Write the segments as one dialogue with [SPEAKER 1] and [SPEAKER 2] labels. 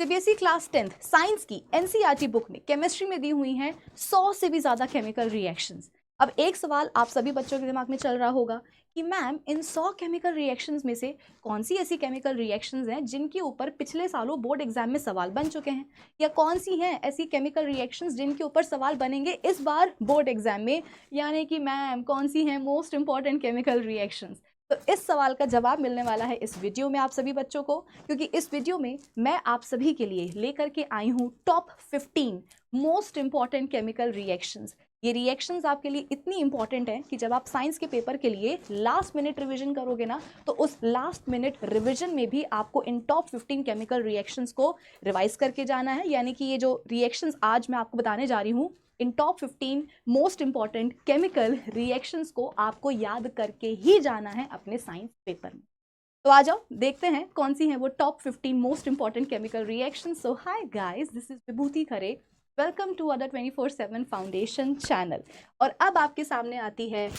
[SPEAKER 1] CBSE class 10th science की NCERT book में chemistry में दी हुई हैं 100 से भी ज़्यादा केमिकल रिएक्शंस। अब एक सवाल आप सभी बच्चों के दिमाग में चल रहा होगा कि मैम इन 100 केमिकल रिएक्शंस में से कौन सी ऐसी केमिकल रिएक्शंस हैं जिनके ऊपर पिछले सालों बोर्ड एग्जाम में सवाल बन चुके हैं, या कौन सी हैं ऐसी केमिकल रिएक्शंस जिनके ऊपर सवाल बनेंगे इस बार बोर्ड एग्जाम में, यानी कि मैम कौन सी हैं मोस्ट इंपॉर्टेंट केमिकल रिएक्शंस। तो इस सवाल का जवाब मिलने वाला है इस वीडियो में आप सभी बच्चों को, क्योंकि इस वीडियो में मैं आप सभी के लिए लेकर के आई हूँ top 15 most important chemical reactions. ये रिएक्शंस आपके लिए इतनी इंपॉर्टेंट है कि जब आप साइंस के पेपर के लिए लास्ट मिनट रिवीजन करोगे ना, तो उस लास्ट मिनट रिवीजन में भी आपको इन टॉप 15 केमिकल रिएक्शंस को रिवाइज करके जाना है। यानी कि ये जो रिएक्शंस आज मैं आपको बताने जा रही हूँ, इन top 15 most important chemical reactions को आपको याद करके ही जाना है अपने साइंस पेपर में। तो आ जाओ देखते हैं कौन सी हैं वो top 15 most important chemical reactions. So hi guys, this is Vibhuti Khare, welcome to Adda 24/7 foundation channel. और अब आपके सामने आती है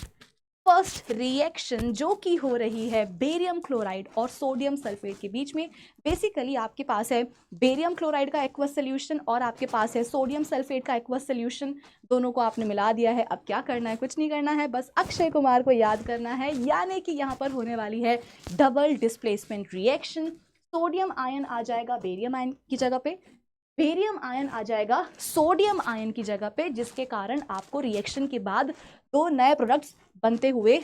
[SPEAKER 1] फर्स्ट रिएक्शन, जो कि हो रही है बेरियम क्लोराइड और सोडियम सल्फेट के बीच में। बेसिकली आपके पास है बेरियम क्लोराइड का एक्वस सोल्यूशन और आपके पास है सोडियम सल्फेट का एक्वस सोल्यूशन। दोनों को आपने मिला दिया है। अब क्या करना है? कुछ नहीं करना है, बस अक्षय कुमार को याद करना है। यानी कि यहाँ पर होने वाली है double displacement reaction. Sodium ion आ जाएगा बेरियम आयन की जगह पे, बेरियम आयन आ जाएगा सोडियम आयन की जगह पे, जिसके कारण आपको रिएक्शन के बाद दो नए प्रोडक्ट्स बनते हुए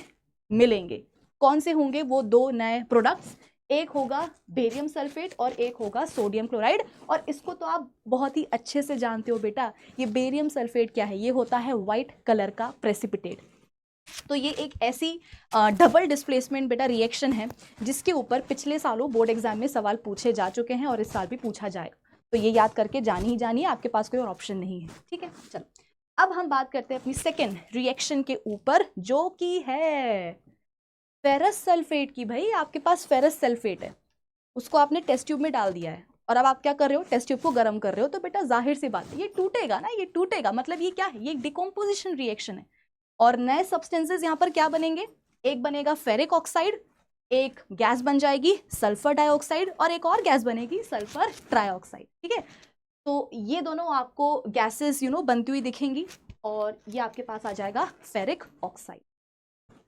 [SPEAKER 1] मिलेंगे। कौन से होंगे वो दो नए प्रोडक्ट्स? एक होगा बेरियम सल्फेट और एक होगा सोडियम क्लोराइड। और इसको तो आप बहुत ही अच्छे से जानते हो बेटा, ये बेरियम सल्फेट क्या है? ये होता है व्हाइट कलर का प्रेसिपिटेट। तो ये एक ऐसी डबल डिस्प्लेसमेंट बेटा रिएक्शन है जिसके ऊपर पिछले सालों बोर्ड एग्जाम में सवाल पूछे जा चुके हैं और इस साल भी पूछा जाएगा। तो ये याद करके जानी ही जानी है, आपके पास कोई और ऑप्शन नहीं है। ठीक है, चलो अब हम बात करते हैं अपनी सेकेंड रिएक्शन के ऊपर, जो कि है फेरस सल्फेट की। भाई आपके पास फेरस सल्फेट है, उसको आपने टेस्ट ट्यूब में डाल दिया है और अब आप क्या कर रहे हो? टेस्ट ट्यूब को गर्म कर रहे हो। तो बेटा जाहिर सी बात है ये टूटेगा ना, ये टूटेगा। मतलब ये क्या है? ये डिकम्पोजिशन रिएक्शन है। और नए सब्सटेंसेस यहाँ पर क्या बनेंगे? एक बनेगा फेरिक ऑक्साइड, एक गैस बन जाएगी सल्फर डाइऑक्साइड, और एक और गैस बनेगी सल्फर ट्राइऑक्साइड। ठीक है, तो ये दोनों आपको गैसेस बनती हुई दिखेंगी और ये आपके पास आ जाएगा फेरिक ऑक्साइड।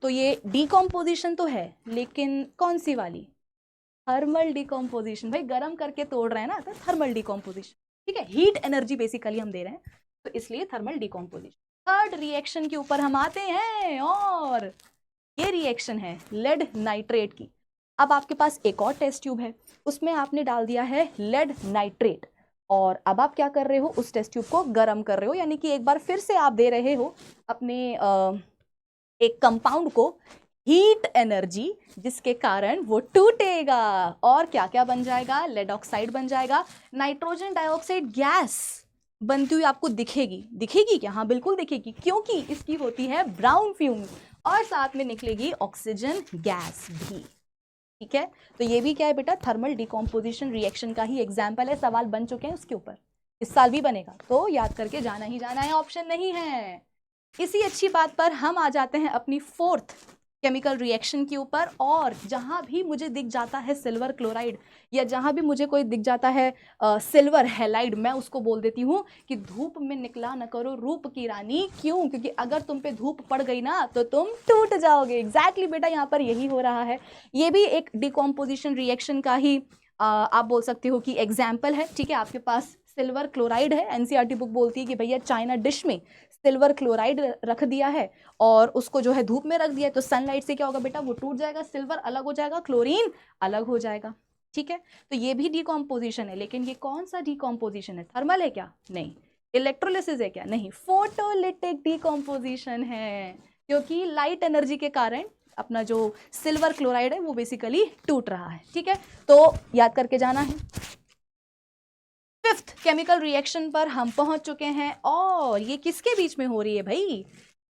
[SPEAKER 1] तो ये डिकम्पोजिशन तो है, लेकिन कौन सी वाली? Thermal decomposition. भाई गर्म करके तोड़ रहे हैं ना, तो थर्मल डिकम्पोजिशन। ठीक है, हीट एनर्जी बेसिकली हम दे रहे हैं, तो इसलिए थर्मल डिकम्पोजिशन। थर्ड रिएक्शन के ऊपर हम आते हैं और ये रिएक्शन है लेड नाइट्रेट की। अब आपके पास एक और टेस्ट ट्यूब है, उसमें आपने डाल दिया है लेड नाइट्रेट और अब आप क्या कर रहे हो? उस टेस्ट ट्यूब को गर्म कर रहे हो। यानी कि एक बार फिर से आप दे रहे हो अपने एक कंपाउंड को हीट एनर्जी, जिसके कारण वो टूटेगा और क्या क्या बन जाएगा? लेड ऑक्साइड बन जाएगा। नाइट्रोजन डाइऑक्साइड गैस बनती हुई आपको दिखेगी। दिखेगी क्या? हाँ बिल्कुल दिखेगी, क्योंकि इसकी होती है ब्राउन फ्यूम और साथ में निकलेगी ऑक्सीजन गैस भी। ठीक है, तो ये भी क्या है बेटा? थर्मल डिकम्पोजिशन रिएक्शन का ही एग्जाम्पल है। सवाल बन चुके हैं उसके ऊपर, इस साल भी बनेगा, तो याद करके जाना ही जाना है, ऑप्शन नहीं है। इसी अच्छी बात पर हम आ जाते हैं अपनी फोर्थ केमिकल रिएक्शन के ऊपर। और जहां भी मुझे दिख जाता है सिल्वर क्लोराइड या जहां भी मुझे कोई दिख जाता है सिल्वर हैलाइड, मैं उसको बोल देती हूँ कि धूप में निकला न करो रूप की रानी। क्यों? क्योंकि अगर तुम पे धूप पड़ गई ना तो तुम टूट जाओगे। एग्जैक्टली बेटा, यहाँ पर यही हो रहा है। ये भी एक डिकम्पोजिशन रिएक्शन का ही आप बोल सकते हो कि एग्जाम्पल है। ठीक है, आपके पास सिल्वर क्लोराइड है, एनसीईआरटी बुक बोलती है कि भैया चाइना डिश में सिल्वर क्लोराइड रख दिया है और उसको जो है धूप में रख दिया है, तो सनलाइट से क्या होगा बेटा? वो टूट जाएगा, सिल्वर अलग हो जाएगा, क्लोरीन अलग हो जाएगा। ठीक है, तो ये भी डिकम्पोजिशन है, लेकिन ये कौन सा डिकम्पोजिशन है? थर्मल है क्या? नहीं। इलेक्ट्रोलिसिस है क्या? नहीं। फोटोलिटिक डिकम्पोजिशन है, क्योंकि लाइट एनर्जी के कारण अपना जो सिल्वर क्लोराइड है वो बेसिकली टूट रहा है। ठीक है, तो याद करके जाना है। फिफ्थ केमिकल रिएक्शन पर हम पहुंच चुके हैं और ये किसके बीच में हो रही है भाई?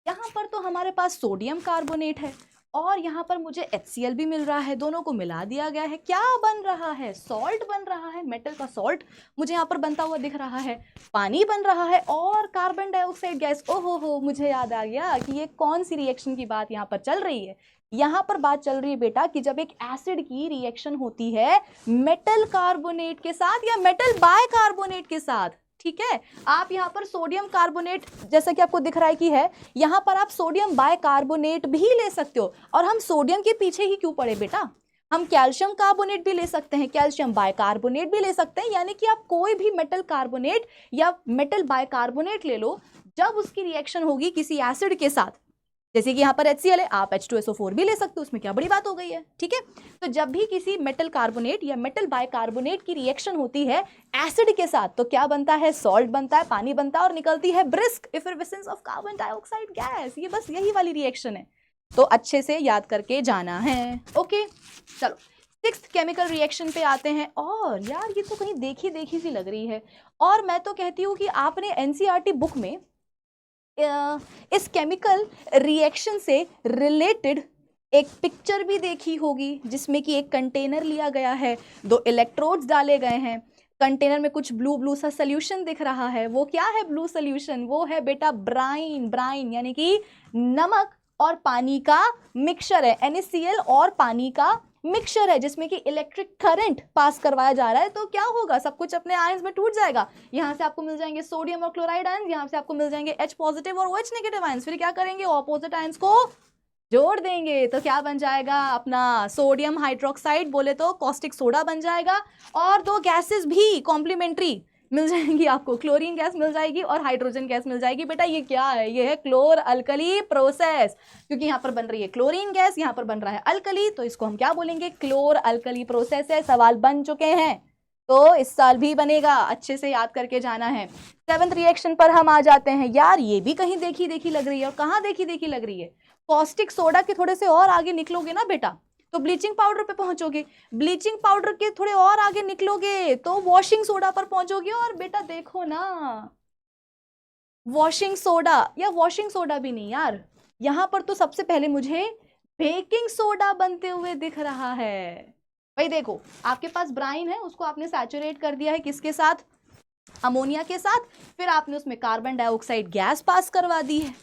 [SPEAKER 1] यहाँ पर तो हमारे पास सोडियम कार्बोनेट है और यहाँ पर मुझे HCl भी मिल रहा है, दोनों को मिला दिया गया है, क्या बन रहा है, सॉल्ट बन रहा है, मेटल का सॉल्ट मुझे यहाँ पर बनता हुआ दिख रहा है, पानी बन रहा है और कार्बन डाइऑक्साइड गैस। ओहो हो, मुझे याद आ गया कि ये कौन सी रिएक्शन की बात यहाँ पर चल रही है। यहाँ पर बात चल रही है बेटा कि जब एक एसिड की रिएक्शन होती है मेटल कार्बोनेट के साथ या मेटल बाइकार्बोनेट के साथ, ठीक है। आप यहाँ पर सोडियम कार्बोनेट जैसा कि आपको दिख रहा है कि है, यहाँ पर आप सोडियम बाइकार्बोनेट भी ले सकते हो। और हम सोडियम के पीछे ही क्यों पड़े बेटा, हम कैल्शियम कार्बोनेट भी ले सकते हैं, कैल्शियम बाइकार्बोनेट भी ले सकते हैं। यानी कि आप कोई भी मेटल कार्बोनेट या मेटल बाइकार्बोनेट ले लो, जब उसकी रिएक्शन होगी किसी एसिड के साथ, जैसे कि यहाँ पर HCl है, आप H2SO4 भी ले सकते हो, उसमें क्या बड़ी बात हो गई है, ठीक है। तो जब भी किसी मेटल कार्बोनेट या मेटल बाइकार्बोनेट की रिएक्शन होती है एसिड के साथ, तो क्या बनता है, सॉल्ट बनता है, पानी बनता है और निकलती है brisk effervescence of carbon dioxide gas. ये बस यही वाली रिएक्शन है, तो अच्छे से याद करके जाना है। ओके, चलो 6th केमिकल रिएक्शन पे आते हैं। और यार ये तो कहीं देखी देखी सी लग रही है, और मैं तो कहती हूँ कि आपने NCERT बुक में इस केमिकल रिएक्शन से रिलेटेड एक पिक्चर भी देखी होगी, जिसमें कि एक कंटेनर लिया गया है, 2 इलेक्ट्रोड्स डाले गए हैं, कंटेनर में कुछ ब्लू ब्लू सा सोल्यूशन दिख रहा है। वो क्या है ब्लू सोल्यूशन, वो है बेटा ब्राइन। ब्राइन यानी कि नमक और पानी का मिक्सचर है, NaCl और पानी का मिक्सचर है, जिसमें कि इलेक्ट्रिक करंट पास करवाया जा रहा है। तो क्या होगा, सब कुछ अपने आयंस में टूट जाएगा। यहाँ से आपको मिल जाएंगे सोडियम और क्लोराइड आयंस, यहाँ से आपको मिल जाएंगे H पॉजिटिव और OH नेगेटिव आयंस। फिर क्या करेंगे, ऑपोजिट आयंस को जोड़ देंगे, तो क्या बन जाएगा अपना सोडियम हाइड्रोक्साइड, बोले तो कॉस्टिक सोडा बन जाएगा। और 2 गैसेस भी कॉम्प्लीमेंट्री मिल जाएंगी आपको, क्लोरीन गैस मिल जाएगी और हाइड्रोजन गैस मिल जाएगी। बेटा ये क्या है, ये है क्लोर अल्कली प्रोसेस, क्योंकि यहाँ पर बन रही है क्लोरीन गैस, यहाँ पर बन रहा है अल्कली, तो इसको हम क्या बोलेंगे, क्लोर अल्कली प्रोसेस है। सवाल बन चुके हैं, तो इस साल भी बनेगा, अच्छे से याद करके जाना है। 7th रिएक्शन पर हम आ जाते हैं। यार ये भी कहीं देखी देखी लग रही है, और कहाँ देखी देखी लग रही है, कॉस्टिक सोडा के थोड़े से और आगे निकलोगे ना बेटा तो ब्लीचिंग पाउडर पे पहुंचोगे, ब्लीचिंग पाउडर के थोड़े और आगे निकलोगे तो वॉशिंग सोडा पर पहुंचोगे। और बेटा देखो ना, वॉशिंग सोडा या वॉशिंग सोडा भी नहीं यार, यहां पर तो सबसे पहले मुझे बेकिंग सोडा बनते हुए दिख रहा है। भाई देखो, आपके पास ब्राइन है, उसको आपने सैचुरेट कर दिया है किसके साथ, अमोनिया के साथ, फिर आपने उसमें कार्बन डाइऑक्साइड गैस पास करवा दी है,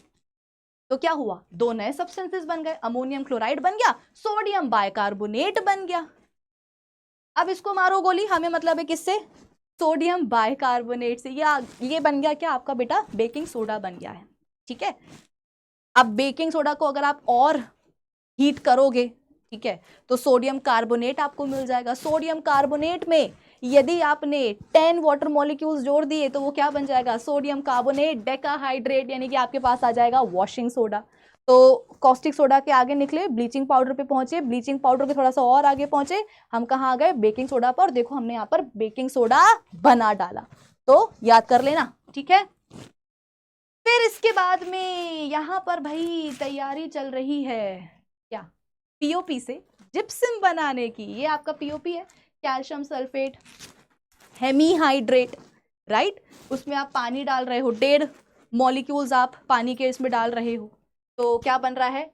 [SPEAKER 1] तो क्या हुआ, 2 नए सब्सटेंसेस बन गए, अमोनियम क्लोराइड बन गया, सोडियम बाइकार्बोनेट बन गया। अब इसको मारो गोली, हमें मतलब है किससे, सोडियम बाइकार्बोनेट से। या ये बन गया क्या आपका बेटा, बेकिंग सोडा बन गया है, ठीक है। अब बेकिंग सोडा को अगर आप और हीट करोगे, ठीक है, तो सोडियम कार्बोनेट आपको मिल जाएगा। सोडियम कार्बोनेट में यदि आपने 10 वाटर मॉलिक्यूल्स जोड़ दिए तो वो क्या बन जाएगा, सोडियम कार्बोनेट डेकाहाइड्रेट, यानी कि आपके पास आ जाएगा वॉशिंग सोडा। तो कॉस्टिक सोडा के आगे निकले, ब्लीचिंग पाउडर पे पहुंचे, ब्लीचिंग पाउडर के थोड़ा सा और आगे पहुंचे, हम कहाँ आ गए, बेकिंग सोडा पर। देखो हमने यहाँ पर बेकिंग सोडा बना डाला, तो याद कर लेना, ठीक है। फिर इसके बाद में यहाँ पर भाई तैयारी चल रही है क्या, POP से जिप्सम बनाने की। ये आपका POP है, कैल्शियम सल्फेट हेमीहाइड्रेट, राइट। उसमें आप पानी डाल रहे हो, 1.5 मॉलिक्यूल्स आप पानी के इसमें डाल रहे हो, तो क्या बन रहा है,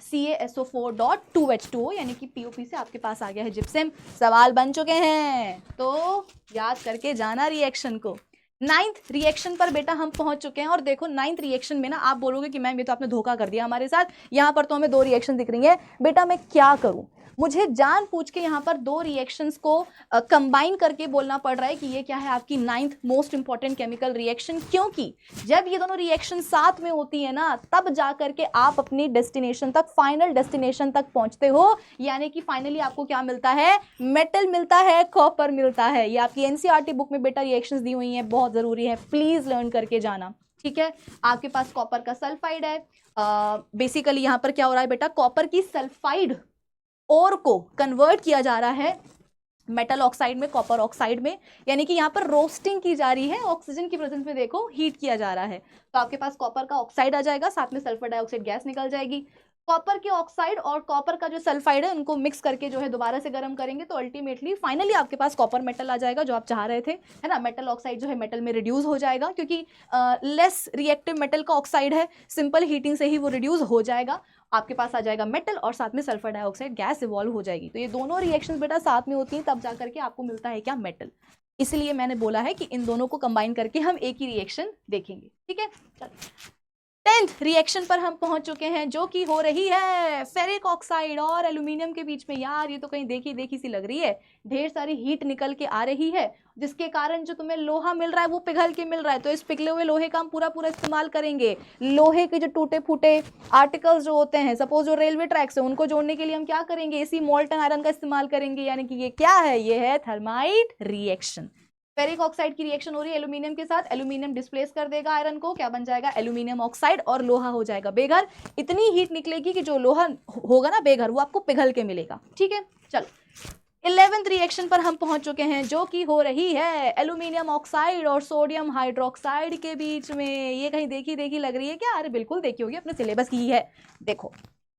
[SPEAKER 1] CaSO4.2H2O, यानी कि POP से आपके पास आ गया है जिप्सम। सवाल बन चुके हैं, तो याद करके जाना रिएक्शन को। 9th रिएक्शन पर बेटा हम पहुंच चुके हैं। और देखो 9th रिएक्शन में ना आप बोलोगे कि मैम ये तो आपने धोखा कर दिया हमारे साथ, यहाँ पर तो हमें 2 रिएक्शन दिख रही है। बेटा मैं क्या करूं, मुझे जान पूछ के यहाँ पर 2 रिएक्शंस को कंबाइन करके बोलना पड़ रहा है कि ये क्या है, आपकी 9th most important chemical reaction. क्योंकि जब ये दोनों रिएक्शन साथ में होती है ना, तब जा करके आप अपनी डेस्टिनेशन तक, फाइनल डेस्टिनेशन तक पहुंचते हो। यानी कि फाइनली आपको क्या मिलता है, मेटल मिलता है, कॉपर मिलता है। ये आपकी NCERT बुक में बेटा रिएक्शंस दी हुई हैं, बहुत जरूरी है, प्लीज लर्न करके जाना, ठीक है। आपके पास कॉपर का सल्फाइड है, बेसिकली यहाँ पर क्या हो रहा है बेटा, कॉपर की सल्फाइड और को कन्वर्ट किया जा रहा है मेटल ऑक्साइड में, कॉपर ऑक्साइड में, यानी कि यहाँ पर रोस्टिंग की जा रही है, ऑक्सीजन की प्रेजेंस में देखो हीट किया जा रहा है। तो आपके पास कॉपर का ऑक्साइड आ जाएगा, साथ में सल्फर डाइऑक्साइड गैस निकल जाएगी। कॉपर के ऑक्साइड और कॉपर का जो सल्फाइड है उनको मिक्स करके जो है दोबारा से गर्म करेंगे, तो अल्टीमेटली फाइनली आपके पास कॉपर मेटल आ जाएगा, जो आप चाह रहे थे, है ना। मेटल ऑक्साइड जो है मेटल में रिड्यूस हो जाएगा, क्योंकि लेस रिएक्टिव मेटल का ऑक्साइड है, सिंपल हीटिंग से ही वो रिड्यूस हो जाएगा। आपके पास आ जाएगा मेटल और साथ में सल्फर डाइऑक्साइड गैस इवॉल्व हो जाएगी। तो ये दोनों रिएक्शंस बेटा साथ में होती हैं, तब जा करके आपको मिलता है क्या, मेटल। इसलिए मैंने बोला है कि इन दोनों को कंबाइन करके हम एक ही रिएक्शन देखेंगे, ठीक है। चलो 10th रिएक्शन पर हम पहुंच चुके हैं, जो कि हो रही है फेरिक ऑक्साइड और एल्यूमिनियम के बीच में। यार ये तो कहीं देखी देखी सी लग रही है, ढेर सारी हीट निकल के आ रही है, जिसके कारण जो तुम्हें लोहा मिल रहा है वो पिघल के मिल रहा है। तो इस पिघले हुए लोहे का हम पूरा पूरा इस्तेमाल करेंगे। लोहे के जो टूटे फूटे आर्टिकल्स जो होते हैं, सपोज जो रेलवे ट्रैक्स है, उनको जोड़ने के लिए हम क्या करेंगे, इसी मोल्टन आयरन का इस्तेमाल करेंगे। यानी कि ये क्या है, ये है थर्माइट रिएक्शन। फेरिक ऑक्साइड की रिएक्शन हो रही है एल्यूमिनियम के साथ, एल्यूमिनियम डिस्प्लेस कर देगा आयरन को, क्या बन जाएगा, एल्यूमिनियम ऑक्साइड, और लोहा हो जाएगा बेघर। इतनी हीट निकलेगी कि जो लोहा होगा ना बेघर, वो आपको पिघल के मिलेगा, ठीक है। चलो 11th रिएक्शन पर हम पहुंच चुके हैं, जो कि हो रही है एल्यूमिनियम ऑक्साइड और सोडियम हाइड्रोक्साइड के बीच में। ये कहीं देखी देखी लग रही है क्या, अरे बिल्कुल देखी होगी, अपने सिलेबस की ही है। देखो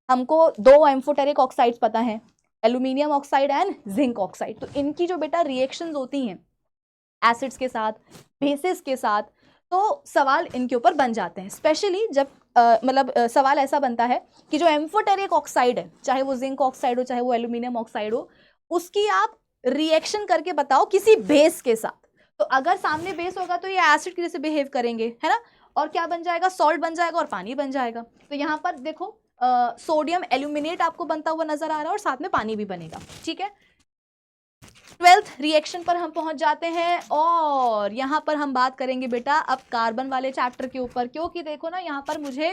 [SPEAKER 1] हमको दो एम्फोटेरिक ऑक्साइड्स पता है, aluminium oxide and zinc oxide. तो इनकी जो बेटा रिएक्शंस होती हैं एसिड्स के साथ, बेसिस के साथ, तो सवाल इनके ऊपर बन जाते हैं। स्पेशली जब सवाल ऐसा बनता है कि जो एम्फोटेरिक ऑक्साइड है, चाहे वो जिंक ऑक्साइड हो चाहे वो एल्यूमिनियम ऑक्साइड हो, उसकी आप रिएक्शन करके बताओ किसी बेस के साथ। तो अगर सामने बेस होगा तो ये एसिड की जैसे बिहेव करेंगे, है ना, और क्या बन जाएगा, सॉल्ट बन जाएगा और पानी बन जाएगा। तो यहाँ पर देखो सोडियम एल्यूमिनेट आपको बनता हुआ नजर आ रहा है और साथ में पानी भी बनेगा, ठीक है। 12th रिएक्शन पर हम पहुंच जाते हैं और यहां पर हम बात करेंगे बेटा अब कार्बन वाले चैप्टर के ऊपर, क्योंकि देखो ना यहाँ पर मुझे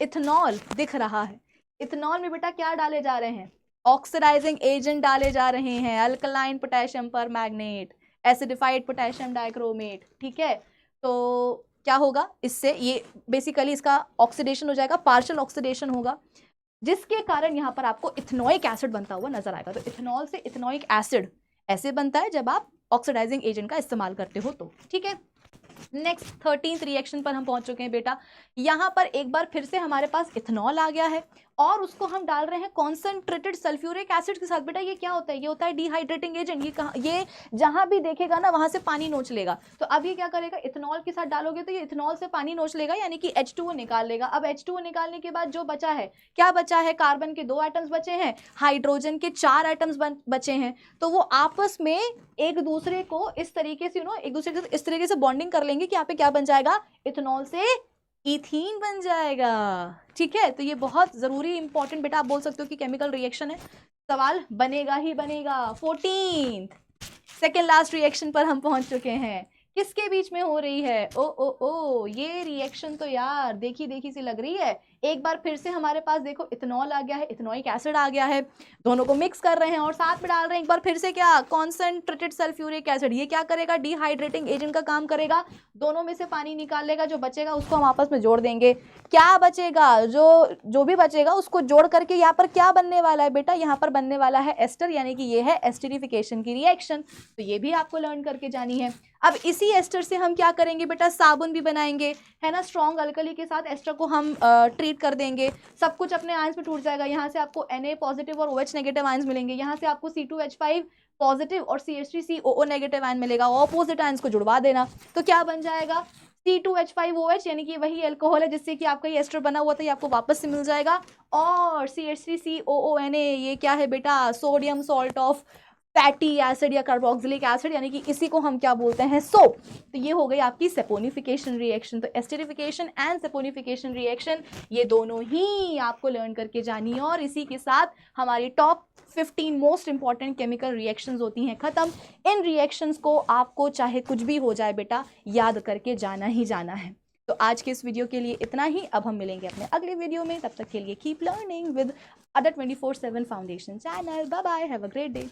[SPEAKER 1] इथेनॉल दिख रहा है। इथेनॉल में बेटा क्या डाले जा रहे हैं, ऑक्सीडाइजिंग एजेंट डाले जा रहे हैं, alkaline potassium permanganate, acidified potassium dichromate, ठीक है। तो क्या होगा इससे, ये बेसिकली इसका ऑक्सीडेशन हो जाएगा, पार्शियल ऑक्सीडेशन होगा, जिसके कारण यहाँ पर आपको इथेनोइक एसिड बनता हुआ नजर आएगा। तो इथेनॉल से इथेनोइक एसिड ऐसे बनता है जब आप ऑक्सीडाइजिंग एजेंट का इस्तेमाल करते हो, तो ठीक है। नेक्स्ट 13th रिएक्शन पर हम पहुंच चुके हैं बेटा। यहाँ पर एक बार फिर से हमारे पास इथेनॉल आ गया है और उसको हम डाल रहे हैं कॉन्सेंट्रेटेड सल्फ्यूरिक एसिड के साथ। बेटा ये क्या होता है, ये होता है डिहाइड्रेटिंग एजेंट। ये जहां भी देखेगा ना वहां से पानी नोच लेगा। तो अब ये क्या करेगा, इथेनॉल के साथ डालोगे तो ये इथेनॉल से पानी नोच लेगा, यानी कि H2O निकाल लेगा। अब H2O निकालने के बाद जो बचा है, क्या बचा है, कार्बन के 2 एटम्स बचे हैं, हाइड्रोजन के 4 एटम्स बचे हैं। तो वो आपस में एक दूसरे को इस तरीके से एक दूसरे के इस तरीके से बॉन्डिंग कर लेंगे कि यहाँ पे क्या बन जाएगा, इथेनॉल से इथीन बन जाएगा, ठीक है। तो ये बहुत जरूरी इंपॉर्टेंट बेटा आप बोल सकते हो कि केमिकल रिएक्शन है, सवाल बनेगा ही बनेगा। 14th सेकेंड लास्ट रिएक्शन पर हम पहुंच चुके हैं, किसके बीच में हो रही है, ओ ये रिएक्शन तो यार देखी देखी सी लग रही है। एक बार फिर से हमारे पास देखो इथेनॉल आ गया है, इथेनोइक एसिड आ गया है, दोनों को मिक्स कर रहे हैं और साथ में डाल रहे हैं एक बार फिर से क्या, कॉन्सेंट्रेटेड सल्फ्यूरिक एसिड। ये क्या करेगा, डिहाइड्रेटिंग एजेंट का काम करेगा, दोनों में से पानी निकाल लेगा, जो बचेगा उसको हम आपस में जोड़ देंगे। क्या बचेगा, जो भी बचेगा उसको जोड़ करके यहाँ पर क्या बनने वाला है बेटा, यहाँ पर बनने वाला है एस्टर, यानी कि ये है एस्टरिफिकेशन की रिएक्शन। तो ये भी आपको लर्न करके जानी है। अब इसी एस्टर से हम क्या करेंगे बेटा, साबुन भी बनाएंगे, है ना। स्ट्रॉन्ग अल्कली के साथ एस्टर को हम ट्रीट कर देंगे, सब कुछ अपने आयंस में टूट जाएगा। यहाँ से आपको Na पॉजिटिव और OH नेगेटिव आयंस मिलेंगे, यहाँ से आपको C2H5 पॉजिटिव और CH3COO नेगेटिव आयन मिलेगा। ऑपोजिट आयंस को जुड़वा देना, तो क्या बन जाएगा, C2H5OH, यानी कि वही अल्कोहल है जिससे कि आपका ये एस्टर बना हुआ था, ये आपको वापस से मिल जाएगा। और CH3COONA, ये क्या है बेटा, sodium salt of fatty acid या कार्बोक्सिलिक एसिड, यानी कि इसी को हम क्या बोलते हैं, सोप। तो ये हो गई आपकी सेपोनिफिकेशन रिएक्शन। तो एस्टरिफिकेशन एंड सेपोनिफिकेशन रिएक्शन ये दोनों ही आपको लर्न करके जानी है, और इसी के साथ हमारी top 15 most important chemical reactions होती हैं खत्म। इन रिएक्शंस को आपको चाहे कुछ भी हो जाए बेटा याद करके जाना ही जाना है। तो आज के इस वीडियो के लिए इतना ही। अब हम मिलेंगे अपने अगले वीडियो में, तब तक के लिए keep learning with Adda 24/7 foundation channel. Bye bye, have a great day.